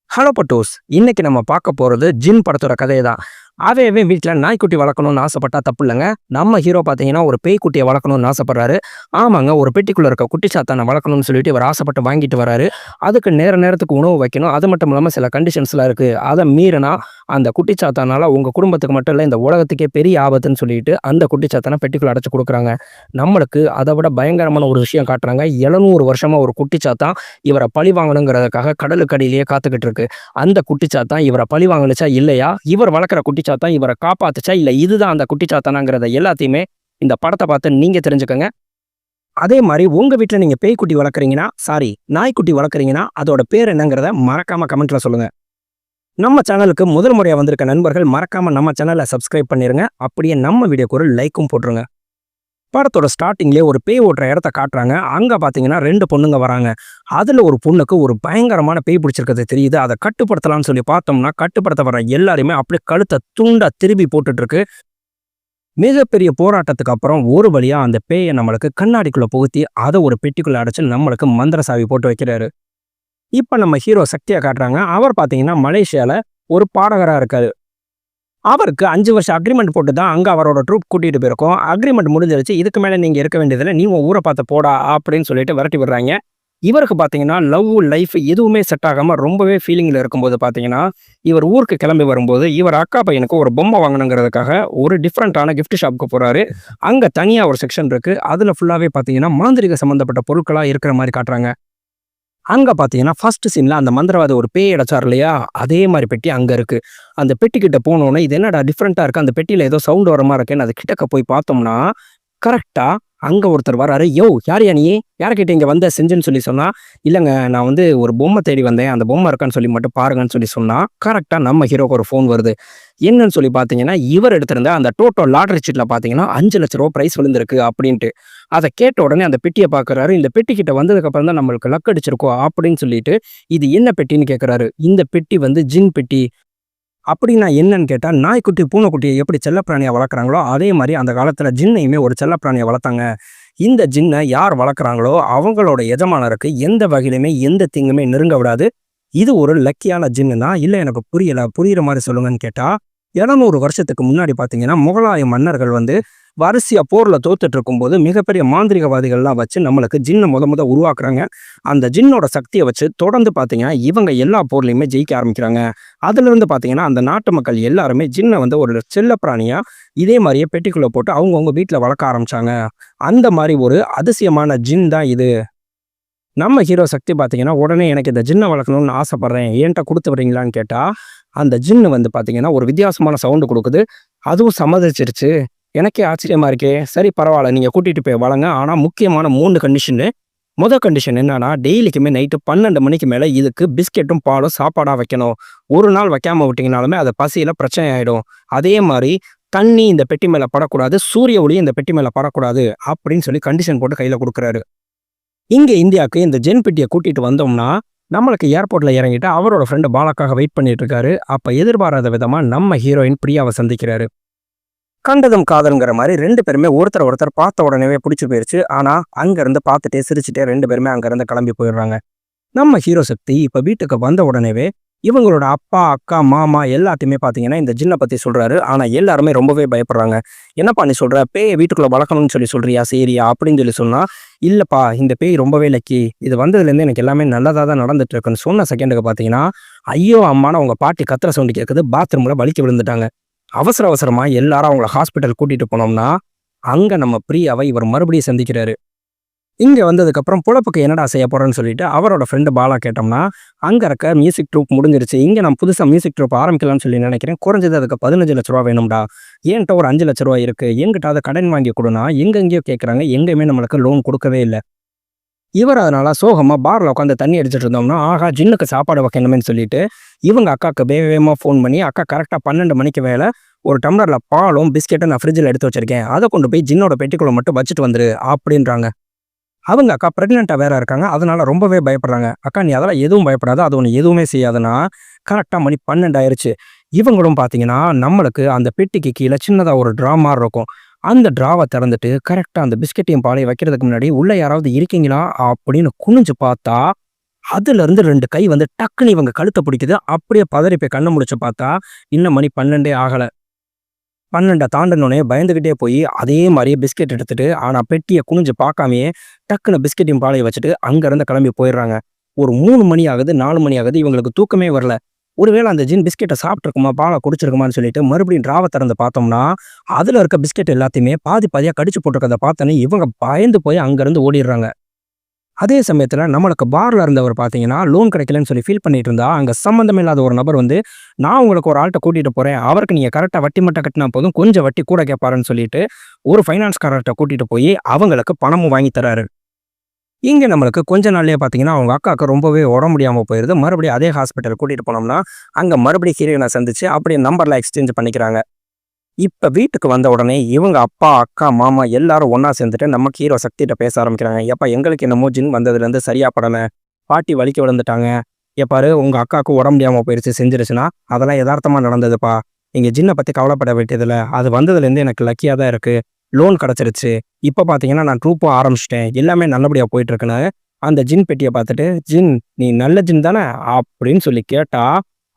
Hello பட்டோஸ். இன்னைக்கு நம்ம பார்க்க போறது ஜின் படத்தோட கதையை தான். அவன் வீட்டில் நாய்க்குட்டி வளர்க்கணும்னு ஆசைப்பட்டா தப்பு இல்லைங்க. நம்ம ஹீரோ பார்த்தீங்கன்னா ஒரு பேய்க்குட்டியை வளர்க்கணும்னு ஆசைப்படுறாரு. ஆமாங்க, ஒரு பெட்டிக்குள்ள இருக்க குட்டி சாத்தானை வளர்க்கணும்னு சொல்லிட்டு இவர் ஆசைப்பட்டு வாங்கிட்டு வராரு. அதுக்கு நேரத்துக்கு உணவு வைக்கணும். அது மட்டும் இல்லாமல் சில கண்டிஷன்ஸ்லாம் இருக்கு. அதை மீறினா அந்த குட்டி சாத்தானால உங்க குடும்பத்துக்கு மட்டும் இல்லை, இந்த உலகத்துக்கே பெரிய ஆபத்துன்னு சொல்லிட்டு அந்த குட்டி சாத்தானை பெட்டிக்குள்ள அடைச்சு கொடுக்குறாங்க. நம்மளுக்கு அதை விட பயங்கரமான ஒரு விஷயம் காட்டுறாங்க. 700 வருஷமா ஒரு குட்டி சாத்தான் இவரை பழி வாங்கணுங்கிறதுக்காக கடலுக்கு அடியிலேயே காத்துக்கிட்டு இருக்கு. அந்த குட்டிச்சாத்தான் இவரை பழி வாங்கினுச்சா இல்லையா, இவர் வளர்க்குற குட்டிச்சாத்தான் இவரை காப்பாத்துச்சா இல்லை இதுதான் அந்த குட்டிச்சாத்தானாங்கிறத எல்லாத்தையுமே இந்த படத்தை பார்த்து நீங்க தெரிஞ்சுக்கங்க. அதே மாதிரி உங்க வீட்டில் நீங்க பேய்க்குட்டி வளர்க்குறீங்கன்னா, நாய்க்குட்டி வளர்க்குறீங்கன்னா அதோட பேர் என்னங்கிறத மறக்காம கமெண்ட்ல சொல்லுங்க. நம்ம சேனலுக்கு முதல் முறையா வந்திருக்க நண்பர்கள் மறக்காம நம்ம சேனலை சப்ஸ்கிரைப் பண்ணிருங்க. அப்படியே நம்ம வீடியோக்கு ஒரு லைக்கும் போட்டுருங்க. படத்தோட ஸ்டார்டிங்லேயே ஒரு பேய் ஓட்டுற இடத்த காட்டுறாங்க. அங்கே பார்த்தீங்கன்னா 2 பொண்ணுங்க வராங்க. அதில் ஒரு பொண்ணுக்கு ஒரு பயங்கரமான பேய் பிடிச்சிருக்கிறது தெரியுது. அதை கட்டுப்படுத்தலாம்னு சொல்லி பார்த்தோம்னா கட்டுப்படுத்த வர எல்லாருமே அப்படியே கழுத்தை துண்டா திருப்பி போட்டுட்டு இருக்கு. மிகப்பெரிய போராட்டத்துக்கு அப்புறம் ஒரு வழியாக அந்த பேயை நம்மளுக்கு கண்ணாடிக்குள்ளே புகுத்தி அதை ஒரு பெட்டிக்குள்ளே அடைச்சு நம்மளுக்கு மந்திர சாவி போட்டு வைக்கிறாரு. இப்போ நம்ம ஹீரோ சக்தியை காட்டுறாங்க. அவர் பார்த்தீங்கன்னா மலேசியாவில் ஒரு பாடகராக இருக்காரு. அவருக்கு 5 வருஷம் அக்ரிமெண்ட் போட்டு தான் அங்கே அவரோட ட்ரூப் கூட்டிகிட்டு போயிருக்கோம். அக்ரிமெண்ட் முடிஞ்சிருச்சு, இதுக்கு மேலே நீங்கள் இருக்க வேண்டியதில்லை, நீ உன் ஊரை பார்த்து போடா அப்படின்னு சொல்லிட்டு விரட்டி விடுறாங்க. இவருக்கு பார்த்தீங்கன்னா லவ் லைஃப் எதுவுமே செட் ஆகாமல் ரொம்பவே ஃபீலிங்கில் இருக்கும்போது பார்த்தீங்கன்னா இவர் ஊருக்கு கிளம்பி வரும்போது இவர் அக்கா பையனுக்கு ஒரு பொம்மை வாங்கணுங்கிறதுக்காக ஒரு டிஃப்ரெண்ட்டான கிஃப்ட் ஷாப்புக்கு போகிறாரு. அங்கே தனியாக ஒரு செக்ஷன் இருக்குது. அதில் ஃபுல்லாகவே பார்த்தீங்கன்னா மாந்திரிக சம்மந்தப்பட்ட பொருட்களாக இருக்கிற மாதிரி காட்டுறாங்க. அங்கே பார்த்தீங்கன்னா ஃபர்ஸ்ட் சீனில் அந்த மந்திரவாதி ஒரு பேய் அடைச்சார் இல்லையா, அதே மாதிரி பெட்டி அங்கே இருக்குது. அந்த பெட்டிக்கிட்ட போனோன்னே இது என்னடா டிஃப்ரெண்ட்டாக இருக்குது, அந்த பெட்டியில் ஏதோ சவுண்ட் வர மாதிரி இருக்குன்னு அது கிட்டக்க போய் பார்த்தோம்னா கரெக்டாக அங்கே ஒருத்தர் வராரு. யோ யாரையா நீ, யார்கிட்ட இங்கே வந்த செஞ்சுன்னு சொல்லி சொன்னால், இல்லைங்க நான் வந்து ஒரு பொம்மை தேடி வந்தேன், அந்த பொம்மை இருக்கான்னு சொல்லி மட்டும் பாருங்கன்னு சொல்லி சொன்னால் கரெக்டாக நம்ம ஹீரோக்கு ஒரு ஃபோன் வருது. என்னன்னு சொல்லி பார்த்தீங்கன்னா இவர் எடுத்திருந்த அந்த டோட்டோ லாட்ரி சீட்டில் பார்த்தீங்கன்னா 5 லட்ச ரூபா ப்ரைஸ் விழுந்திருக்கு அப்படின்ட்டு. அதை கேட்ட உடனே அந்த பெட்டியை பார்க்குறாரு. இந்த பெட்டி கிட்ட வந்ததுக்கப்புறம் தான் நம்மளுக்கு லக் அடிச்சிருக்கோம் அப்படின்னு சொல்லிட்டு இது என்ன பெட்டின்னு கேட்குறாரு. இந்த பெட்டி வந்து ஜின் பெட்டி. அப்படின்னா என்னன்னு கேட்டால், நாய்க்குட்டி பூனைக்குட்டியை எப்படி செல்லப்பிராணியாக வளர்க்குறாங்களோ அதே மாதிரி அந்த காலத்தில் ஜின்னையுமே ஒரு செல்லப்பிராணியை வளர்த்தாங்க. இந்த ஜின்னை யார் வளர்க்குறாங்களோ அவங்களோட எஜமானருக்கு எந்த வகையிலுமே எந்த தீங்குமே நெருங்க விடாது. இது ஒரு லக்கியான ஜின்னுனா இல்லை, எனக்கு புரியலை, புரிகிற மாதிரி சொல்லுங்கன்னு கேட்டால், 700 வருஷத்துக்கு முன்னாடி பார்த்தீங்கன்னா முகலாய மன்னர்கள் வந்து வரிசையாக போரில் தோத்துட்டு இருக்கும்போது மிகப்பெரிய மாந்திரிகவாதிகள்லாம் வச்சு நம்மளுக்கு ஜின்னை முத உருவாக்குறாங்க. அந்த ஜின்னோட சக்தியை வச்சு தொடர்ந்து பார்த்தீங்கன்னா இவங்க எல்லா போர்லையுமே ஜெயிக்க ஆரம்பிக்கிறாங்க. அதுலேருந்து பார்த்தீங்கன்னா அந்த நாட்டு மக்கள் எல்லாருமே ஜின்னை வந்து ஒரு செல்ல பிராணியாக இதே மாதிரியே பெட்டிக்குள்ளே போட்டு அவங்கவுங்க வீட்டில் வளர்க்க ஆரம்பித்தாங்க. அந்த மாதிரி ஒரு அதிசயமான ஜின் தான் இது. நம்ம ஹீரோ சக்தி பார்த்தீங்கன்னா உடனே எனக்கு இந்த ஜின்னை வளர்க்கணும்னு ஆசைப்பட்றேன், ஏன்ட்ட கொடுத்து வரீங்களான்னு கேட்டால், அந்த ஜின்னு வந்து பார்த்தீங்கன்னா ஒரு வித்தியாசமான சவுண்டு கொடுக்குது. அதுவும் சம்மதிச்சிருச்சு. எனக்கே ஆச்சரியமா இருக்கே. சரி பரவாயில்ல, நீங்கள் கூட்டிகிட்டு போய் வளங்க. ஆனால் முக்கியமான 3 கண்டிஷனு. கண்டிஷன் என்னன்னா, டெய்லிக்குமே நைட்டு 12 மணிக்கு மேலே இதுக்கு பிஸ்கெட்டும் பாலும் சாப்பாடாக வைக்கணும். ஒரு நாள் வைக்காமல் விட்டிங்கனாலுமே அது பசியில் பிரச்சனை ஆகிடும். அதே மாதிரி தண்ணி இந்த பெட்டி மேலே படக்கூடாது, சூரிய ஒளி இந்த பெட்டி மேலே படக்கூடாது அப்படின்னு சொல்லி கண்டிஷன் போட்டு கையில் கொடுக்குறாரு. இங்கே இந்தியாவுக்கு இந்த ஜென் பெட்டியை கூட்டிகிட்டு வந்தோம்னா நம்மளுக்கு ஏர்போர்ட்டில் இறங்கிட்டு அவரோட ஃப்ரெண்டு பாலாக்காக வெயிட் பண்ணிட்டு இருக்காரு. அப்போ எதிர்பாராத விதமாக நம்ம ஹீரோயின் பிரியாவை சந்திக்கிறாரு. கண்டதும் காதல்ங்கிற மாதிரி 2 பேருமே ஒருத்தர் பார்த்த உடனே பிடிச்சி போயிருச்சு. ஆனால் அங்கேருந்து பார்த்துட்டே சிரிச்சுட்டே 2 பேருமே அங்கேருந்து கிளம்பி போயிடுறாங்க. நம்ம ஹீரோ சக்தி இப்போ வீட்டுக்கு வந்த உடனேவே இவங்களோட அப்பா, அக்கா, மாமா எல்லாத்தையுமே பார்த்தீங்கன்னா இந்த ஜின்னை பற்றி சொல்கிறாரு. ஆனால் எல்லாருமே ரொம்பவே பயப்படுறாங்க. என்னப்பா நீ சொல்கிற, பேயை வீட்டுக்குள்ளே வளர்க்கணும்னு சொல்லி சொல்கிறியா, சரியா அப்படின்னு சொல்லி சொன்னால், இல்லைப்பா இந்த பேய் ரொம்பவே லக்கி, இது வந்ததுலேருந்து எனக்கு எல்லாமே நல்லதாக தான் நடந்துட்டு இருக்குன்னு சொன்ன செகண்டுக்கு பார்த்தீங்கன்னா ஐயோ அம்மான உங்கள் பாட்டி கத்துற சவுண்டு கேட்குது, பாத்ரூமில் வலிக்க விழுந்துட்டாங்க. அவசரமாக எல்லாரும் அவங்கள ஹாஸ்பிட்டல் கூட்டிகிட்டு போனோம்னா அங்கே நம்ம பிரியாவை இவர் மறுபடியும் சந்திக்கிறாரு. இங்கே வந்ததுக்கப்புறம் பொழப்புக்கு என்னடா செய்ய போகிறேன்னு சொல்லிட்டு அவரோட ஃப்ரெண்டு பாலா கேட்டோம்னா, அங்கே இருக்க மியூசிக் ட்ரூப் முடிஞ்சிருச்சு, இங்கே நான் புதுசாக மியூசிக் ட்ரூப் ஆரம்பிக்கலாம்னு சொல்லி நினைக்கிறேன், குறைஞ்சது அதுக்கு 15 லட்ச ரூபா வேணும்டா, ஏன்ட்ட ஒரு 5 லட்ச ரூபா இருக்குது, எங்கிட்ட அதை கடன் வாங்கி கொடுனா எங்கெங்கேயோ கேட்குறாங்க, எங்கேயுமே நம்மளுக்கு லோன் கொடுக்கவே இல்லை. இவர் அதனால் சோகமாக பாரில் உட்காந்து தண்ணி அடிச்சிட்டு இருந்தோம்னா, ஆகா ஜின்னுக்கு சாப்பாடு வைக்கணுமேனு சொல்லிட்டு இவங்க அக்காவுக்கு வேகமாக ஃபோன் பண்ணி, அக்கா கரெக்டாக 12 மணிக்கு மேலே ஒரு டம்ளரில் பாலும் பிஸ்கெட்டும் நான் ஃப்ரிட்ஜில் எடுத்து வச்சிருக்கேன், அதை கொண்டு போய் ஜின்னோட பெட்டிக்குள்ளே மட்டும் வச்சுட்டு வந்துரு அப்படின்றாங்க. அவங்க அக்கா ப்ரெக்னெண்ட்டாக வேற இருக்காங்க. அதனால ரொம்பவே பயப்படுறாங்க. அக்கா நீ அதெல்லாம் எதுவும் பயப்படாத, அது ஒன்று எதுவுமே செய்யாதுன்னா கரெக்டாக மணி 12 ஆயிடுச்சு. இவங்களும் பார்த்தீங்கன்னா நம்மளுக்கு அந்த பெட்டிக்கு கீழே சின்னதாக ஒரு ட்ரா மாதிரி இருக்கும். அந்த ட்ராவை திறந்துட்டு கரெக்டாக அந்த பிஸ்கெட்டையும் பாலையும் வைக்கிறதுக்கு முன்னாடி உள்ளே யாராவது இருக்கீங்களா அப்படின்னு குனிஞ்சு பார்த்தா அதுலேருந்து 2 கை வந்து டக்குன்னு இவங்க கழுத்த பிடிக்குது. அப்படியே பதறி போய் கண்ண முழிச்சு பார்த்தா, இன்னும் மணி 12 ஆகல. 12 தாண்டுனோனே பயந்துகிட்டே போய் அதே மாரியே பிஸ்கெட் எடுத்துட்டு, ஆனா பெட்டிய குனிஞ்சு பார்க்காமயே டக்குனு பிஸ்கெட்டையும் பாலையும் வச்சுட்டு அங்கருந்து கிளம்பி போயிடுறாங்க. ஒரு 3 மணி ஆகுது, 4 மணி ஆகுது. இவங்களுக்கு தூக்கமே வரல. ஒருவேளை அந்த ஜின் பிஸ்கெட்ட சாப்பிட்டுருக்குமா, பால குடிச்சிருக்குமான்னு சொல்லிட்டு மறுபடியும் டிராவ திறந்து பார்த்தோம்னா, அதுல இருக்க பிஸ்கெட் எல்லாத்தையுமே பாதி பாதியா கடிச்சு போட்டுருக்கத பார்த்தோனே இவங்க பயந்து போய் அங்கருந்து ஓடிடுறாங்க. அதே சமயத்துல நம்மளுக்கு பார்ல இருந்தவர் பார்த்தீங்கன்னா, லோன் கிடைக்கலன்னு சொல்லி ஃபீல் பண்ணிட்டு இருந்தா, அங்க சம்மந்தமே இல்லாத ஒரு நபர் வந்து, "நான் உங்களுக்கு ஒரு ஆள்ட்ட கூட்டிட்டு போறேன். அவருக்கு நீங்க கரெக்ட்டா வட்டி மட்டும் கட்டினா போதும். கொஞ்சம் வட்டி கூட கேட்பாருன்னு" சொல்லிட்டு, ஒரு ஃபைனான்ஸ்காரர்ட்ட கூட்டிட்டு போய் அவங்களுக்கு பணமும் வாங்கி தராரு. இங்க நம்மளுக்கு கொஞ்ச நாள்லயே பார்த்தீங்கன்னா, அவங்க அக்காவுக்கு ரொம்பவே உடம்பு முடியாம போயிருது. மறுபடியும் அதே ஹாஸ்பிட்டல் கூட்டிட்டு போனோம்னா, அங்க மறுபடியும் ஹீரோயின சந்திச்சு அப்படியே நம்பர்லாம் எக்ஸ்சேஞ்ச் பண்ணிக்கிறாங்க. இப்ப வீட்டுக்கு வந்த உடனே இவங்க அப்பா, அக்கா, மாமா எல்லாரும் ஒண்ணா சேர்ந்துட்டு நம்ம ஹீரோ சக்திட்ட பேச ஆரம்பிக்கிறாங்க. "எப்பா எங்களுக்கு என்னமோ ஜின் வந்ததுலேருந்து சரியா படல. பாட்டி வலிக்க விழுந்துட்டாங்க. பாரு உங்க அக்காவுக்கு உடம்பு முடியாம போயிருச்சு செஞ்சிருச்சுன்னா, அதெல்லாம் எதார்த்தமா நடந்ததுப்பா. நீங்க ஜின்ன பத்தி கவலைப்பட வேண்டியதில்ல. அது வந்ததுலேருந்து எனக்கு லக்கியா தான் இருக்கு. லோன் கிடைச்சிருச்சு. இப்ப பார்த்தீங்கன்னா நான் ட்ரூப்பும் ஆரம்பிச்சுட்டேன். எல்லாமே நல்லபடியா போயிட்டு இருக்குன்னு" அந்த ஜின் பெட்டிய பார்த்துட்டு, "ஜின் நீ நல்ல ஜின் தானே?" அப்படின்னு சொல்லி கேட்டா,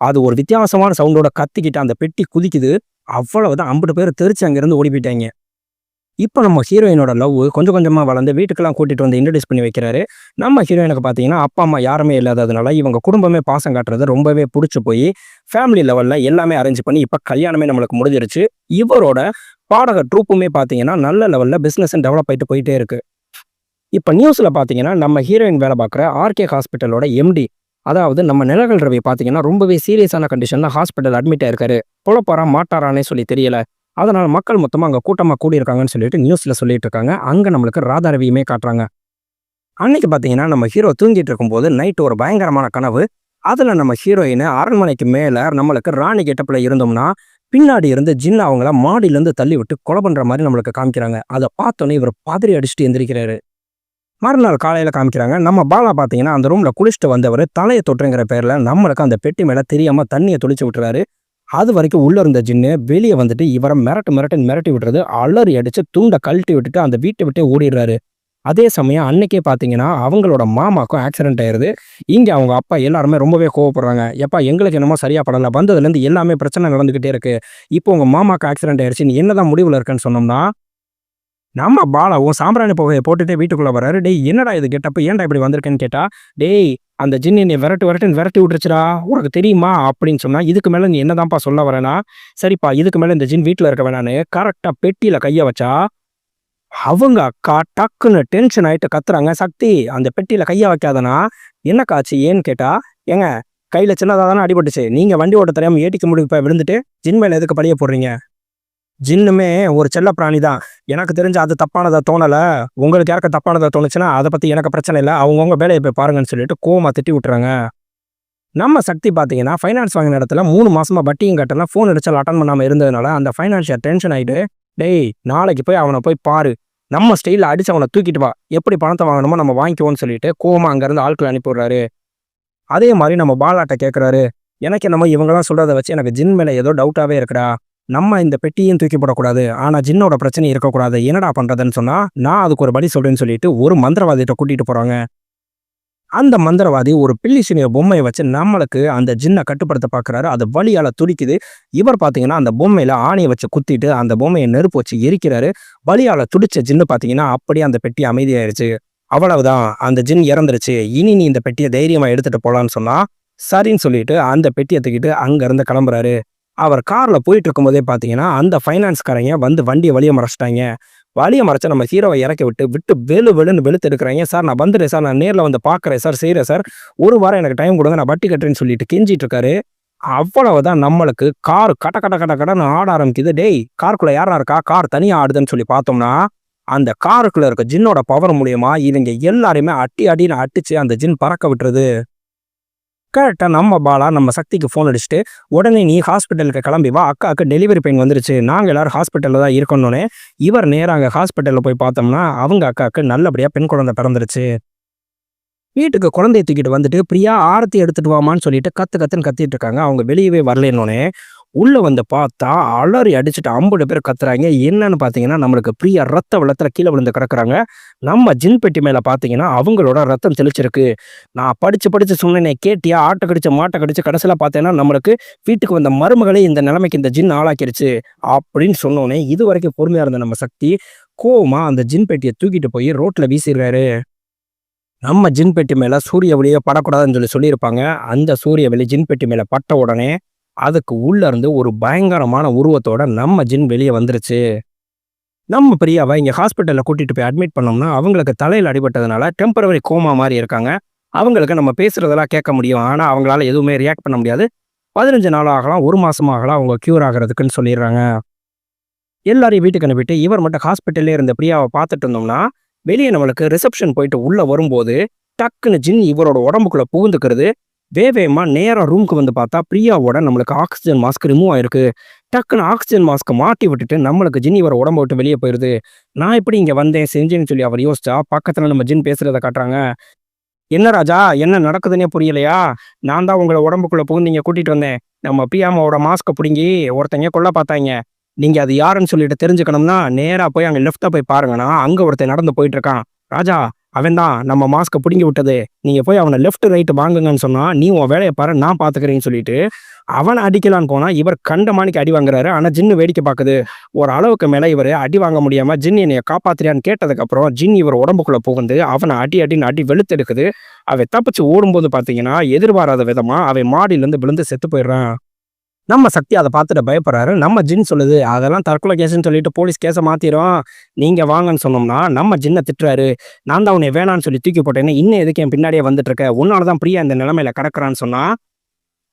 அது ஒரு வித்தியாசமான சவுண்டோட கத்திக்கிட்டு அந்த பெட்டி குதிக்குது. அவ்வளவுதான், அம்புட்டு பேர் தெரிச்சு அங்கிருந்து ஓடி போயிட்டாங்க. இப்ப நம்ம ஹீரோயினோட லவ் கொஞ்சம் கொஞ்சமா வளர்ந்து வீட்டுக்கெல்லாம் கூட்டிட்டு வந்து இன்ட்ரோடியூஸ் பண்ணி வைக்கிறாரு. நம்ம ஹீரோயினுக்கு பார்த்தீங்கன்னா, அப்பா, அம்மா யாருமே இல்லாததுனால இவங்க குடும்பமே பாசம் காட்டுறது ரொம்பவே புடிச்சு போய், ஃபேமிலி லெவல்ல எல்லாமே அரேஞ்ச் பண்ணி இப்ப கல்யாணமே நம்மளுக்கு முடிஞ்சிருச்சு. இவரோட பாடகர் ட்ரூப்புமே பார்த்தீங்கன்னா, நல்ல லெவல்ல பிசினஸ் டெவலப் ஆயிட்டு போயிட்டே இருக்கு. இப்ப நியூஸ்ல பார்த்தீங்கன்னா, நம்ம ஹீரோயின் வேலை பார்க்குற ஆர்கே ஹாஸ்பிட்டலோட எம்டி, அதாவது நம்ம நிலகல் ரவி பார்த்தீங்கன்னா, ரொம்பவே சீரியஸான கண்டிஷன்ல ஹாஸ்பிட்டல் அட்மிட் ஆயிருக்காரு. பொழப்பாரா மாட்டாரான்னே சொல்லி தெரியல. அதனால மக்கள் மொத்தமா அங்க கூட்டமா கூடியிருக்காங்கன்னு சொல்லிட்டு நியூஸ்ல சொல்லிட்டு இருக்காங்க. அங்க நம்மளுக்கு ராதா ரவியுமே காட்டுறாங்க. அன்னைக்கு பார்த்தீங்கன்னா, நம்ம ஹீரோ தூங்கிட்டு இருக்கும்போது நைட் ஒரு பயங்கரமான கனவு. அதுல நம்ம ஹீரோயின் அரண்மனைக்கு மேல நம்மளுக்கு ராணி கெட்டப்ல இருந்தோம்னா, பின்னாடி இருந்து ஜின் அவங்கள மாடியிலேருந்து தள்ளி விட்டு கொலை பண்ற மாரி நம்மளுக்கு காமிக்கிறாங்க. அத பார்த்தோன்னே இவர் பதறி அடிச்சுட்டு எந்திரிக்கிறாரு. மறுநாள் காலையில காமிக்கிறாங்க. நம்ம பாலா பார்த்தீங்கன்னா, அந்த ரூம்ல குளிச்சுட்டு வந்தவரு தலைய தொட்டுங்கிற பேர்ல நம்மளுக்கு அந்த பெட்டி மேல தெரியாம தண்ணிய தெளிச்சு விட்டுறாரு. அது வரைக்கும் உள்ள இருந்த ஜின்னு வெளிய வந்துட்டு இவர மிரட்டுன்னு மிரட்டி விடுறது. அலறி அடிச்சு துண்ட கழட்டி விட்டுட்டு அந்த வீட்ட விட்டே ஓடிடுறாரு. அதே சமயம் அன்னைக்கே பார்த்தீங்கன்னா, அவங்களோட மாமாக்கும் ஆக்சிடென்ட் ஆயிருது. இங்க அவங்க அப்பா எல்லாருமே ரொம்பவே கோவப்படுறாங்க. "எப்பா எங்களுக்கு என்னமோ சரியா படல. வந்ததுலேருந்து எல்லாமே பிரச்சனை நடந்துகிட்டே இருக்கு. இப்போ உங்க மாமாக்கு ஆக்சிடென்ட் ஆயிருச்சு. நீ என்னதான் முடிவுல இருக்கன்னு" சொன்னோம்னா, நம்ம பாலாவும் சாம்பிராணி புகைய போட்டுட்டே வீட்டுக்குள்ள வராரு. "டேய் என்னடா இது கெட்டப்பு? ஏன்டா இப்படி வந்திருக்கேன்னு" கேட்டா, "டேய் அந்த ஜின் என்னைய விரட்டுன்னு விரட்டி விட்டுருச்சுடா. உனக்கு தெரியுமா?" அப்படின்னு சொன்னா, "இதுக்கு மேல நீ என்னதான்ப்பா சொல்ல வரேன்னா?" "சரிப்பா இதுக்கு மேல இந்த ஜின் வீட்ல இருக்க வேணான்னு" கரெக்ட்டா பெட்டியில கைய வச்சா, அவங்க அக்கா டக்குன்னு டென்ஷன் ஆயிட்டு கத்துறாங்க. "சக்தி அந்த பெட்டியில கைய வைக்காதண்ணா." "என்னக்கா ஆச்சு? ஏன்னு?" கேட்டா, "ஏங்க கையில சின்னதா தானே அடிபட்டுச்சு. நீங்க வண்டி ஓட்ட தெரியாம ஏடிக்க முடிவு விழுந்துட்டு ஜின் மேல எதுக்கு பழிய போடுறீங்க? ஜின்னுமே ஒரு செல்ல பிராணி தான். எனக்கு தெரிஞ்சு அது தப்பானதா தோணல. உங்களுக்கு யாருக்கும் தப்பானதா தோணுச்சுன்னா, அத பத்தி எனக்கு பிரச்சனை இல்ல. அவங்கவங்க வேலைய போய் பாருங்கன்னு" சொல்லிட்டு கோவமா திட்டி விட்டுறாங்க. நம்ம சக்தி பார்த்தீங்கன்னா, ஃபைனான்ஸ் வாங்கின இடத்துல 3 மாசமா வட்டியும் கட்டல. ஃபோன் அடிச்சாலும் அட்டெண்ட் பண்ணாம இருந்ததுனால, அந்த ஃபைனான்சியர் டென்ஷன் ஆயிட்டு, "டேய் நாளைக்கு போய் அவன போய் பாரு. நம்ம ஸ்டைல்ல அடிச்சு அவன தூக்கிட்டு வா. எப்படி பணத்த வாங்கணுமோ நம்ம வாங்கிக்குவோம்னு" சொல்லிட்டு கோவமா அங்கருந்து ஆட்கள அனுப்பி விடுறாரு. அதே மாரி நம்ம பாலாட்ட கேட்குறாரு. "எனக்கு என்னமோ இவங்கலாம் சொல்றத வச்சு எனக்கு ஜின் மேல ஏதோ டவுட்டாவே இருக்குடா. நம்ம இந்த பெட்டியும் தூக்கி போடக்கூடாது. ஆனா ஜின்னோட பிரச்சனை இருக்கக்கூடாது. என்னடா பண்றதுன்னு" சொன்னா, "நான் அதுக்கு ஒரு வழி சொல்றேன்னு" சொல்லிட்டு ஒரு மந்திரவாதிட்ட கூட்டிட்டு போறாங்க. அந்த மந்திரவாதி ஒரு பில்லி சூனிய பொம்மைய வச்சு நம்மளுக்கு அந்த ஜின்ன கட்டுப்படுத்த பார்க்குறாரு. அது வலியால துடிக்குது. இவர் பார்த்தீங்கன்னா, அந்த பொம்மையில ஆணிய வச்சு குத்திட்டு, அந்த பொம்மைய நெருப்பு வச்சு எரிக்கிறாரு. வலியால துடிச்ச ஜின்னு பார்த்தீங்கன்னா, அப்படியே அந்த பெட்டி அமைதியாயிருச்சு. அவ்வளவுதான், அந்த ஜின் இறந்துருச்சு. இனி நீ இந்த பெட்டிய தைரியமா எடுத்துட்டு போலான்னு சொன்னா, சரின்னு சொல்லிட்டு அந்த பெட்டிய தூக்கிட்டு அங்கருந்து கிளம்புறாரு. அவர் கார்ல போயிட்டு இருக்கும்போதே பார்த்தீங்கன்னா, அந்த ஃபைனான்ஸ்காரங்க வந்து வண்டிய வழிய மறைச்சுட்டாய்ங்க. வழிய மறைச்ச நம்ம ஹீரோவ இறக்கி விட்டு வெளு வெளுன்னு வெளுத்து எடுக்குறாய்ங்க. "சார் நான் வந்துடுறேன் சார். நான் நேர்ல வந்து பார்க்குறேன் சார். செய்றேன் சார். 1 வாரம் எனக்கு டைம் குடுங்க. நான் வட்டி கட்டுறேன்னு" சொல்லிட்டு கெஞ்சிட்டு இருக்காரு. அவ்வளவுதான், நம்மளுக்கு கார் கட கட கட கடன்னு ஆட ஆரம்பிக்குது. "டேய் காருக்குள்ள யார்றா இருக்கா? கார் தனியா ஆடுதுன்னு" சொல்லி பார்த்தோம்னா, அந்த காருக்குள்ள இருக்க ஜின்னோட பவர் மூலியமா இவங்க எல்லாரையுமே அடி அடின்னு அடிச்சு அந்த ஜின் பறக்க விட்டுருது. கரெக்ட்டா நம்ம பாலா நம்ம சக்திக்கு ஃபோன் அடிச்சுட்டு, "உடனே நீ ஹாஸ்பிட்டலுக்கு கிளம்பி வா. அக்காவுக்கு டெலிவரி பெயின் வந்துருச்சு. நாங்க எல்லாரும் ஹாஸ்பிட்டல்ல தான் இருக்கோன்னோனே" இவர் நேரா அங்க ஹாஸ்பிட்டல்ல போய் பார்த்தோம்னா, அவங்க அக்காவுக்கு நல்லபடியா பெண் குழந்தை பிறந்துருச்சு. வீட்டுக்கு குழந்தைய தூக்கிட்டு வந்துட்டு, "பிரியா ஆரத்தி எடுத்துட்டு வாமான்னு" சொல்லிட்டு கத்துன்னு கத்திட்டு இருக்காங்க. அவங்க வெளியவே வரலேன்னோனே, உள்ள வந்து பார்த்தா, அலறி அடிச்சுட்டு 50 பேர் கத்துறாய்ங்க. என்னன்னு பார்த்தீங்கன்னா, நம்மளுக்கு பிரியா ரத்த வெள்ளத்துல கீழ விழுந்து கிடக்குறாங்க. நம்ம ஜின் பெட்டி மேல பார்த்தீங்கன்னா, அவங்களோட ரத்தம் தெளிச்சிருக்கு. நான் படிச்சு படிச்சு சொன்னேனே கேட்டியா? ஆட்ட கடிச்சு, மாட்ட கடிச்சு கடைசில பார்த்தேன்னா, நம்மளுக்கு வீட்டுக்கு வந்த மருமகளே இந்த நிலைமைக்கு இந்த ஜின் ஆளாக்கிருச்சு. அப்படின்னு சொன்னோனே, இதுவரைக்கும் பொறுமையா இருந்த நம்ம சக்தி, கோவமா அந்த ஜின் பெட்டிய தூக்கிட்டு போய் ரோட்ல வீசிர்றாரு. நம்ம ஜின் பெட்டி மேல சூரிய ஒளியே படக்கூடாதுன்னு சொல்லியிருப்பாங்க. அந்த சூரிய ஒளி ஜின் பெட்டி மேல பட்ட உடனே, அதுக்கு உள்ள இருந்து ஒரு பயங்கரமான உருவத்தோட நம்ம ஜின் வெளிய வந்துருச்சு. நம்ம பிரியாவ இங்க ஹாஸ்பிட்டல்ல கூட்டிட்டு போய் அட்மிட் பண்ணோம்னா, அவங்களுக்கு தலையில அடிபட்டதுனால டெம்பரவரி கோமா மாரி இருக்காங்க. அவங்களுக்கு நம்ம பேசுறதெல்லாம் கேட்க முடியும். ஆனா, அவங்களால எதுவுமே ரியாக்ட் பண்ண முடியாது. 15 நாள் ஆகலாம், 1 மாசம் ஆகலாம் அவங்க கியூர் ஆகுறதுக்குன்னு சொல்லிடுறாங்க. எல்லாரையும் வீட்டுக்கு அனுப்பிட்டு, இவர் மட்டும் ஹாஸ்பிட்டல்லே இருந்த பிரியாவ பார்த்துட்டு இருந்தோம்னா, வெளிய நம்மளுக்கு ரிசப்ஷன் போயிட்டு உள்ள வரும்போது, டக்குன்னு ஜின் இவரோட உடம்புக்குள்ள புகுந்துக்கிறது. வேகமா நேரா ரூமுக்கு வந்து பார்த்தா, பிரியாவோட நம்மளுக்கு ஆக்ஸிஜன் மாஸ்க் ரிமூவ் ஆயிருக்கு. டக்குன்னு ஆக்ஸிஜன் மாஸ்க்க மாட்டி விட்டுட்டு, நம்மளுக்கு ஜின் இவர உடம்ப விட்டு வெளிய போயிருது. நான் எப்படி இங்க வந்தேன், செஞ்சேன்னு சொல்லி அவர் யோசிச்சா, பக்கத்துல நம்ம ஜின் பேசுறத காட்டுறாங்க. "என்ன ராஜா, என்ன நடக்குதுன்னே புரியலையா? நான் தான் உங்கள உடம்புக்குள்ள புகுந்து இங்க கூட்டிட்டு வந்தேன். நம்ம பிரியாமாவோட மாஸ்க்க புடுங்கி ஒருத்தங்க கொல்ல பார்த்தாய்ங்க. நீங்க அது யாருன்னு சொல்லிட்டு தெரிஞ்சுக்கணும்னா, நேரா போய் அங்க லெஃப்ட்டா போய் பாருங்கண்ணா, அங்க ஒருத்தன் நடந்து போயிட்டு இருக்கான். ராஜா, அவன் தான் நம்ம மாஸ்க்க புடுங்கி விட்டது. நீங்க போய் அவன லெஃப்ட், ரைட் வாங்குங்கன்னு சொன்னா, நீ உன் வேலைய பாரு, நான் பார்த்துக்கிறேன்னு சொல்லிட்டு, அவன அடிக்கலான்னு போனா, இவர் கண்டமானிக்கு அடி வாங்குறாரு. ஆனா ஜின்னு வேடிக்கை பார்க்குது. ஒரு அளவுக்கு மேல இவரு அடி வாங்க முடியாம, "ஜின் என்னைய காப்பாத்துறியான்னு?" கேட்டதுக்கப்புறம், ஜின் இவர் உடம்புக்குள்ள புகுந்து, அவன அடி அடின்னு அடி வெளுத்தெடுக்குது. அவன் தப்பிச்சு ஓடும்போது பார்த்தீங்கன்னா, எதிர்பாராத விதமா அவன் மாடியிலேருந்து விழுந்து செத்து போயிடுறான். நம்ம சக்தி அத பார்த்துட்டு பயப்படுறாரு. நம்ம ஜின் சொல்லுது, "அதெல்லாம் தற்கொலை கேஸ்ன்னு சொல்லிட்டு போலீஸ் கேஸ மாத்திரும். நீங்க வாங்கன்னு" சொன்னோம்னா, நம்ம ஜின்ன திட்டுறாரு. "நான் தான் உன்னைய வேணான்னு சொல்லி தூக்கி போட்டேன்னு, இன்னும் எதுக்கு என் பின்னாடியே வந்துட்டு இருக்க? உன்னால தான் பிரியா இந்த நிலைமையில கிடக்குறான்னு" சொன்னா,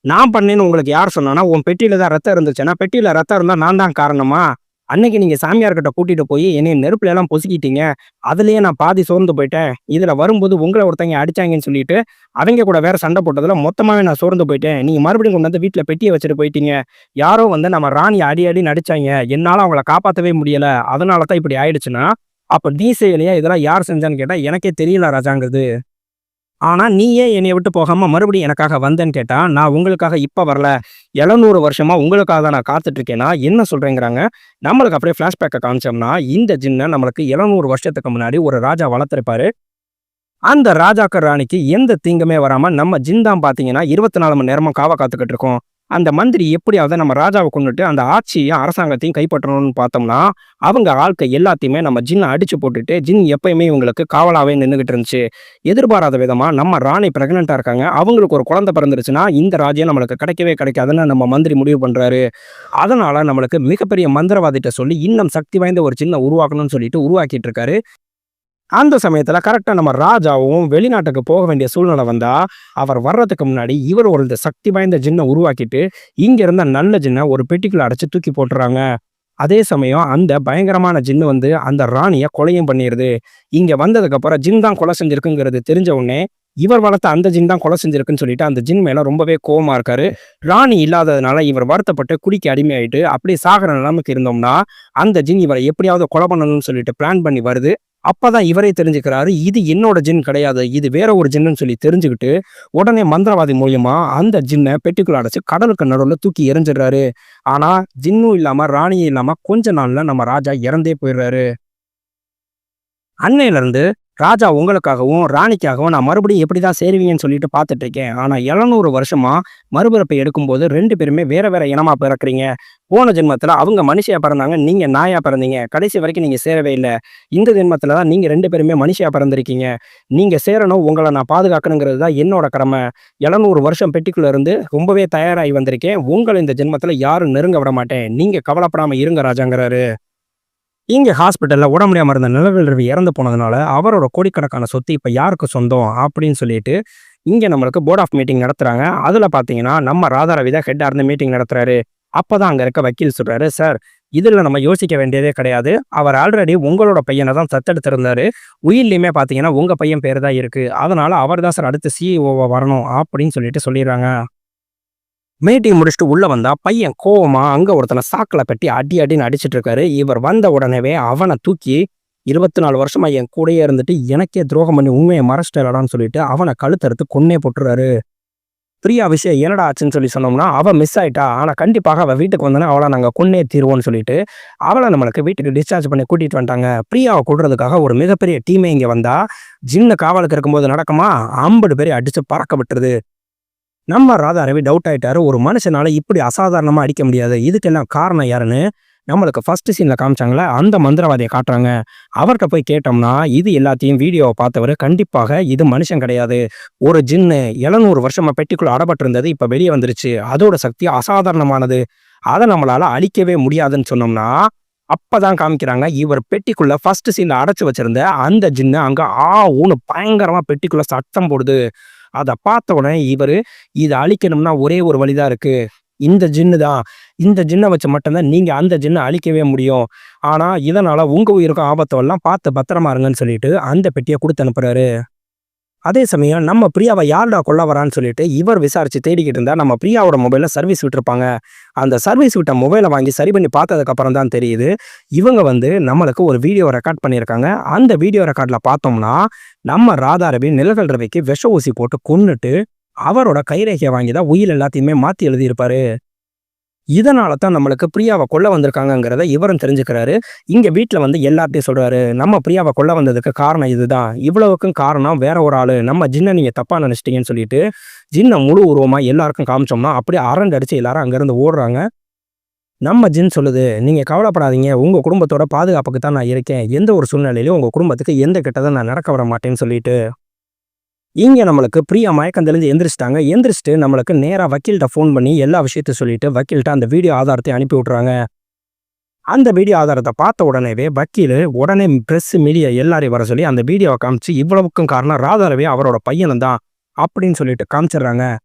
"நான் பண்ணேன்னு உங்களுக்கு யார் சொன்னான்னா? உன் பெட்டியில தான் ரத்தம் இருந்துச்சுன்னா, பெட்டியில ரத்தம் இருந்தா நான் தான் காரணமா? அன்னைக்கு நீங்க சாமியார்கிட்ட கூட்டிட்டு போய் என்னைய நெருப்புல எல்லாம் பொசுக்கிட்டீங்க. அதுலயே நான் பாதி சோர்ந்து போயிட்டேன். இதுல வரும்போது உங்கள ஒருத்தங்க அடிச்சாங்கன்னு சொல்லிட்டு, அவைங்க கூட வேற சண்டை போட்டதுல மொத்தமாவே நான் சோர்ந்து போயிட்டேன். நீங்க மறுபடியும் கொண்டு வந்து வீட்ல பெட்டிய வச்சுட்டு போயிட்டீங்க. யாரோ வந்து நம்ம ராணிய அடி அடின்னு அடிச்சாய்ங்க. என்னால அவங்கள காப்பாத்தவே முடியல. அதனால தான் இப்படி ஆயிடுச்சுன்னா, அப்ப நீ செய்யலையா? இதெல்லாம் யார் செஞ்சான்னு கேட்டா, எனக்கே தெரியல ராஜாங்குது. ஆனா, நீ ஏன் என்னைய விட்டு போகாம மறுபடியும் எனக்காக வந்தேன்னு கேட்டா, நான் உங்களுக்காக இப்ப வரல. 700 வருஷமா உங்களுக்காக தான் நான் காத்துட்டு இருக்கேன்னா, என்ன சொல்றேங்கிறாங்க. நம்மளுக்கு அப்படியே ஃபிளாஷ்பேக்க காமிச்சோம்னா, இந்த ஜின்ன நம்மளுக்கு 700 வருஷத்துக்கு முன்னாடி ஒரு ராஜா வளர்த்திருப்பாரு. அந்த ராஜாக்க ராணிக்கு எந்த தீங்குமே வராம நம்ம ஜின் தான் பார்த்தீங்கன்னா, 24 மணி நேரமும் காவ காத்துக்கிட்டு இருக்கோம். அந்த மந்திரி எப்படியாவது நம்ம ராஜாவ கொன்னுட்டு அந்த ஆட்சியையும், அரசாங்கத்தையும் கைப்பற்றணும்னு பார்த்தோம்னா, அவங்க ஆட்கள் எல்லாத்தையுமே நம்ம ஜின்ன அடிச்சு போட்டுட்டு, ஜின் எப்பயுமே இவங்களுக்கு காவலாவே நின்னுகிட்டு இருந்துச்சு. எதிர்பாராத விதமா நம்ம ராணி பிரெக்னன்ட்டா இருக்காங்க. அவங்களுக்கு ஒரு குழந்தை பிறந்துருச்சுன்னா, இந்த ராஜ்யம் நம்மளுக்கு கிடைக்கவே கிடைக்காதுன்னு நம்ம மந்திரி முடிவு பண்றாரு. அதனால நம்மளுக்கு மிகப்பெரிய மந்திரவாதிட்ட சொல்லி, இன்னும் சக்தி வாய்ந்த ஒரு ஜின்ன உருவாக்கணும்னு சொல்லிட்டு உருவாக்கிட்டு இருக்காரு. அந்த சமயத்துல கரெக்ட்டா நம்ம ராஜாவும் வெளிநாட்டுக்கு போக வேண்டிய சூழ்நிலை வந்தா, அவர் வர்றதுக்கு முன்னாடி இவர் ஒரு இந்த சக்தி வாய்ந்த ஜின்ன உருவாக்கிட்டு, இங்க இருந்த நல்ல ஜின்ன ஒரு பெட்டிக்குள்ள அடைச்சு தூக்கி போட்டுறாங்க. அதே சமயம் அந்த பயங்கரமான ஜின்னு வந்து அந்த ராணிய கொலையும் பண்ணிருது. இங்க வந்ததுக்கப்புறம் ஜின் தான் கொலை செஞ்சிருக்குங்கிறது தெரிஞ்ச உடனே, இவர் வளர்த்த அந்த ஜின் தான் கொலை செஞ்சிருக்குன்னு சொல்லிட்டு அந்த ஜின் மேல ரொம்பவே கோவமா இருக்காரு. ராணி இல்லாததுனால இவர் வருத்தப்பட்டு குடிக்கு அடிமையாயிட்டு அப்படியே சாகுற நிலைமைக்கு இருந்தோம்னா, அந்த ஜின் இவரை எப்படியாவது கொலை பண்ணணும்னு சொல்லிட்டு பிளான் பண்ணி வருது. அப்பதான் இவரே தெரிஞ்சுக்கிறாரு, இது என்னோட ஜின் கிடையாது. இது வேற ஒரு ஜின்னுன்னு சொல்லி தெரிஞ்சுக்கிட்டு, உடனே மந்திரவாதி மூலியமா அந்த ஜின்ன பெட்டிக்குள்ள அடைச்சு கடலுக்கு நடுவுல தூக்கி எறிஞ்சிடுறாரு. ஆனா, ஜின்னும் இல்லாம, ராணியும் இல்லாம கொஞ்ச நாள்ல நம்ம ராஜா இறந்தே போயிடுறாரு. அன்னையிலிருந்து ராஜா உங்களுக்காகவும், ராணிக்காகவும் நான் மறுபடியும் எப்படிதான் சேருவீங்கன்னு சொல்லிட்டு பார்த்துட்டு இருக்கேன். ஆனா 700 வருஷமா மறுபிறப்பை எடுக்கும்போது 2 பேருமே வேற வேற இனமா பிறக்குறீங்க. போன ஜென்மத்துல அவங்க மனுஷியா பிறந்தாங்க. நீங்க நாயா பிறந்தீங்க. கடைசி வரைக்கும் நீங்க சேரவே இல்ல. இந்த ஜென்மத்துல தான் நீங்க 2 பேருமே மனுஷியா பிறந்திருக்கீங்க. நீங்க சேரணும், உங்கள நான் பாதுகாக்கணுங்கிறது தான் என்னோட கடமை. 700 வருஷம் பெட்டிக்குள்ள இருந்து ரொம்பவே தயாராகி வந்திருக்கேன். உங்கள இந்த ஜென்மத்துல யாரும் நெருங்க விட மாட்டேன். நீங்க கவலைப்படாம இருங்க ராஜாங்கிறாரு. இங்க ஹாஸ்பிட்டல்ல உடம்பு முடியாம இருந்த நிலவேல் ரவி இறந்து போனதுனால, அவரோட கோடிக்கணக்கான சொத்து இப்ப யாருக்கு சொந்தம் அப்படின்னு சொல்லிட்டு, இங்க நம்மளுக்கு போர்ட் ஆஃப் மீட்டிங் நடத்துறாங்க. அதுல பார்த்தீங்கன்னா, நம்ம ராதாரவி தான் ஹெட்டா இருந்து மீட்டிங் நடத்துறாரு. அப்பதான் அங்க இருக்க வக்கீல் சொல்றாரு, "சார், இதுல நம்ம யோசிக்க வேண்டியதே கிடையாது. அவர் ஆல்ரெடி உங்களோட பையன தான் தத்தெடுத்திருந்தாரு. உயில்லயுமே பார்த்தீங்கன்னா, உங்க பையன் பேரு தான் இருக்கு. அதனால அவர் தான் சார் அடுத்து சிஇஓவா வரணும்" அப்படின்னு சொல்லிட்டு சொல்லிடுறாங்க. மீட்டிங் முடிச்சுட்டு உள்ள வந்தா, பையன் கோவமா அங்க ஒருத்தன சாக்குல கட்டி அடி அடின்னு அடிச்சிட்டு இருக்காரு. இவர் வந்த உடனேவே அவன தூக்கி, 24 வருஷமா என் கூடயே இருந்துட்டு எனக்கே துரோகம் பண்ணி உண்மைய மறைச்சிட்டேடான்னு சொல்லிட்டு அவன கழுத்தறுத்து கொன்னே போட்டுறாரு. பிரியா விஷயம் என்னடா ஆச்சுன்னு சொல்லி சொன்னோம்னா, அவ மிஸ் ஆயிட்டா. ஆனா கண்டிப்பாக அவ வீட்டுக்கு வந்தோனே அவள நாங்க கொன்னே தீருவோம்னு சொல்லிட்டு, அவள நம்மளுக்கு வீட்டுக்கு டிஸ்சார்ஜ் பண்ணி கூட்டிட்டு வந்துட்டாங்க. பிரியாவ கொல்றதுக்காக ஒரு மிகப்பெரிய டீமே இங்க வந்தா, ஜின்னு காவலுக்கு இருக்கும்போது நடக்குமா? 50 பேரையும் அடிச்சு பறக்க விட்டுருது. நம்ம ராதாரவி டவுட் ஆயிட்டாரு. ஒரு மனுஷனால இப்படி அசாதாரணமா அடிக்க முடியாது. இதுக்கெல்லாம் காரணம் யாருன்னு நம்மளுக்கு ஃபர்ஸ்ட் சீன்ல காமிச்சாங்கல்ல, அந்த மந்திரவாதிய காட்டுறாங்க. அவர்ட்ட போய் கேட்டோம்னா, இது எல்லாத்தையும் வீடியோவ பார்த்தவரு கண்டிப்பாக இது மனுஷன் கிடையாது. ஒரு ஜின்னு 700 வருஷமா பெட்டிக்குள்ள அடப்பட்டிருந்தது. இப்ப வெளிய வந்துருச்சு. அதோட சக்தி அசாதாரணமானது. அத நம்மளால அழிக்கவே முடியாதுன்னு சொன்னோம்னா, அப்பதான் காமிக்கிறாங்க. இவர் பெட்டிக்குள்ள ஃபர்ஸ்ட் சீன்ல அடைச்சு வச்சிருந்த அந்த ஜின்னு அங்க ஊன்னு பயங்கரமா பெட்டிக்குள்ள சத்தம் போடுது. அத பார்த்த உடனே இவரு, இத அழிக்கணும்னா ஒரே ஒரு வழிதான் இருக்கு. இந்த ஜின்னு தான். இந்த ஜின்ன வச்சு மட்டும் தான் நீங்க அந்த ஜின்ன அழிக்கவே முடியும். ஆனா, இதனால உங்க உயிருக்கும் ஆபத்து வரலாம். பார்த்து பத்திரமா இருங்கன்னு சொல்லிட்டு அந்த பெட்டிய குடுத்து அனுப்புறாரு. அதே சமயம் நம்ம பிரியாவ யார்டா கொல்ல வரான்னு சொல்லிட்டு இவர் விசாரிச்சு தேடிக்கிட்டு இருந்தா, நம்ம பிரியாவோட மொபைல்ல சர்வீஸ் விட்டுருப்பாங்க. அந்த சர்வீஸ் விட்ட மொபைல வாங்கி சரி பண்ணி பார்த்ததுக்கு அப்புறம் தான் தெரியுது, இவங்க நம்மளுக்கு ஒரு வீடியோ ரெக்கார்ட் பண்ணியிருக்காங்க. அந்த வீடியோ ரெக்கார்ட்ல பார்த்தோம்னா, நம்ம ராதாரவி நிழல் ரவிக்கு விஷ ஊசி போட்டு கொன்னுட்டு, அவரோட கைரேகைய வாங்கி தான் உயில் எல்லாத்தையுமே மாத்தி எழுதியிருப்பாரு. இதனால தான் நம்மளுக்கு பிரியாவ கொல்ல வந்திருக்காங்கங்கிறத இவரும் தெரிஞ்சுக்கிறாரு. இங்க வீட்ல எல்லார்ட்டயும் சொல்றாரு. நம்ம பிரியாவ கொல்ல வந்ததுக்கு காரணம் இதுதான். இவ்வளவுக்கும் காரணம் வேற ஒரு ஆளு. நம்ம ஜின்ன நீங்க தப்பா நினைச்சிட்டீங்கன்னு சொல்லிட்டு, ஜின்ன முழு உருவமா எல்லாருக்கும் காமிச்சோம்னா, அப்படியே அரண்டு அடிச்சு எல்லாரும் அங்கிருந்து ஓடுறாங்க. நம்ம ஜின் சொல்லுது, "நீங்க கவலைப்படாதீங்க. உங்க குடும்பத்தோட பாதுகாப்புக்கு தான் நான் இருக்கேன். எந்த ஒரு சூழ்நிலையிலும் உங்க குடும்பத்துக்கு எந்த கெட்டதும் நான் நடக்க விட மாட்டேன்னு" சொல்லிட்டு. இங்க நம்மளுக்கு பிரியா மயக்கம் தெளிஞ்சு எந்திரிச்சிட்டாங்க. எந்திரிச்சுட்டு நம்மளுக்கு நேரா வக்கீல்ட்ட ஃபோன் பண்ணி எல்லா விஷயத்தையும் சொல்லிட்டு, வக்கீல்ட்ட அந்த வீடியோ ஆதாரத்தையும் அனுப்பி விட்டுறாங்க. அந்த வீடியோ ஆதாரத்த பார்த்த உடனேவே வக்கீலு உடனே பிரஸ், மீடியா எல்லாரையும் வர சொல்லி அந்த வீடியோவ காமிச்சு, இவ்வளவுக்கும் காரணம் ராதாரவி அவரோட பையனும் தான் அப்படின்னு சொல்லிட்டு காமிச்சிடுறாங்க.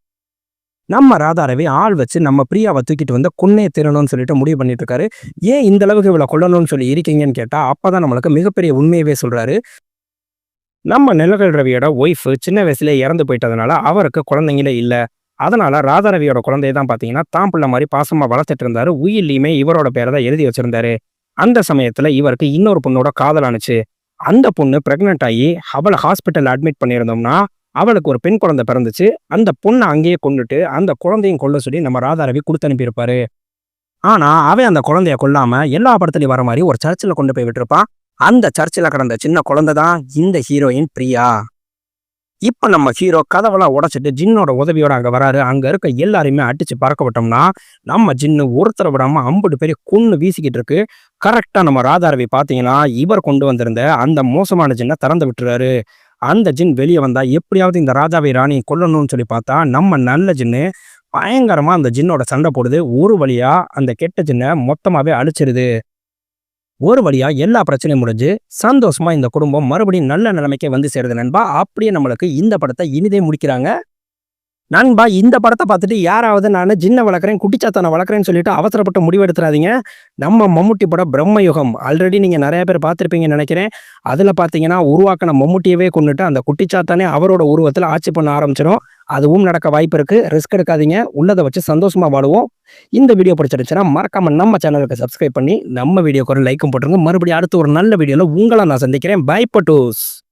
நம்ம ராதாரவி ஆள் வச்சு நம்ம பிரியாவ தூக்கிட்டு கொன்னே தீரணும்னு சொல்லிட்டு முடிவு பண்ணிட்டு இருக்காரு. ஏன் இந்த அளவுக்கு இவள கொல்லணும்னு சொல்லி இருக்கீங்கன்னு கேட்டா, அப்பதான் நம்மளுக்கு மிகப்பெரிய உண்மையவே சொல்றாரு. நம்ம நிலக்கல் ரவியோட ஒய்ஃப் சின்ன வயசுல இறந்து போயிட்டதுனால அவருக்கு குழந்தைங்களே இல்ல. அதனால ராதாரவியோட குழந்தைய தான் பாத்தீங்கன்னா தான் பிள்ளை மாதிரி பாசமா வளர்த்துட்டு இருந்தாரு. உயிர்லயுமே இவரோட பேரை தான் எழுதி வச்சிருந்தாரு. அந்த சமயத்துல இவருக்கு இன்னொரு பொண்ணோட காதல் ஆனுச்சு. அந்த பொண்ணு பிரெக்னென்ட் ஆகி அவளை ஹாஸ்பிட்டல் அட்மிட் பண்ணியிருந்தோம்னா, அவளுக்கு ஒரு பெண் குழந்தை பிறந்துச்சு. அந்த பொண்ணை அங்கேயே கொன்னுட்டு அந்த குழந்தையும் கொல்ல சொல்லி நம்ம ராதாரவி கொடுத்து அனுப்பியிருப்பாரு. ஆனா அவன் அந்த குழந்தைய கொல்லாம எல்லா படத்துலயும் வர மாதிரி ஒரு சர்ச்சில் கொண்டு போய் விட்டுருப்பான். அந்த சர்ச்சில் கிடந்த சின்ன குழந்தை தான் இந்த ஹீரோயின் பிரியா. இப்ப நம்ம ஹீரோ கதவெல்லாம் உடைச்சிட்டு ஜின்னோட உதவியோட அங்க வராரு. அங்க இருக்க எல்லாரையுமே அடிச்சு பறக்க விட்டோம்னா, நம்ம ஜின்னு ஒருத்தரை விடாம 50 பேரை கொன்னு வீசிக்கிட்டு இருக்கு. கரெக்டா நம்ம ராதாரவி பாத்தீங்கன்னா, இவர் கொண்டு வந்திருந்த அந்த மோசமான ஜின்னை திறந்து விட்டுறாரு. அந்த ஜின் வெளியே வந்தா எப்படியாவது இந்த ராஜாவை ராணி கொல்லணும்னு சொல்லி பார்த்தா, நம்ம நல்ல ஜின்னு பயங்கரமா அந்த ஜின்னோட சண்டை போடுது. ஒரு வழியா அந்த கெட்ட ஜின்னை மொத்தமாவே அழிச்சிருது. ஒரு வழியா எல்லா பிரச்சனையும் முடிஞ்சு சந்தோஷமா இந்த குடும்பம் மறுபடியும் நல்ல நிலைமைக்கே வந்து சேருது நண்பா. அப்படியே நம்மளுக்கு இந்த படத்தை இனிதே முடிக்கிறாங்க. நண்பா, இந்த படத்தை பார்த்துட்டு யாராவது நான் ஜின்ன வளர்க்குறேன், குட்டிச்சாத்தானை வளர்க்குறேன்னு சொல்லிட்டு அவசரப்பட்ட முடிவெடுத்துறாதீங்க. நம்ம மம்முட்டி படம் பிரம்மயுகம் ஆல்ரெடி நீங்க நிறைய பேர் பார்த்துருப்பீங்கன்னு நினைக்கிறேன். அதுல பார்த்தீங்கன்னா உருவாக்கின மம்முட்டியவே கொண்டுட்டு அந்த குட்டிச்சாத்தானே அவரோட உருவத்தில் ஆட்சி பண்ண ஆரம்பிச்சிடும். அதுவும் நடக்க வாய்ப்பு இருக்கு. ரிஸ்க் எடுக்காதீங்க. உள்ளதை வச்சு சந்தோஷமா வாடுவோம். இந்த வீடியோ பிடிச்சிருந்துச்சுன்னா மறக்காம நம்ம சேனலுக்கு சப்ஸ்கிரைப் பண்ணி நம்ம வீடியோக்கு ஒரு லைக்கும் போட்டுருங்க. மறுபடியும் அடுத்து ஒரு நல்ல வீடியோல உங்களை நான் சந்திக்கிறேன். பை பட்டூஸ்.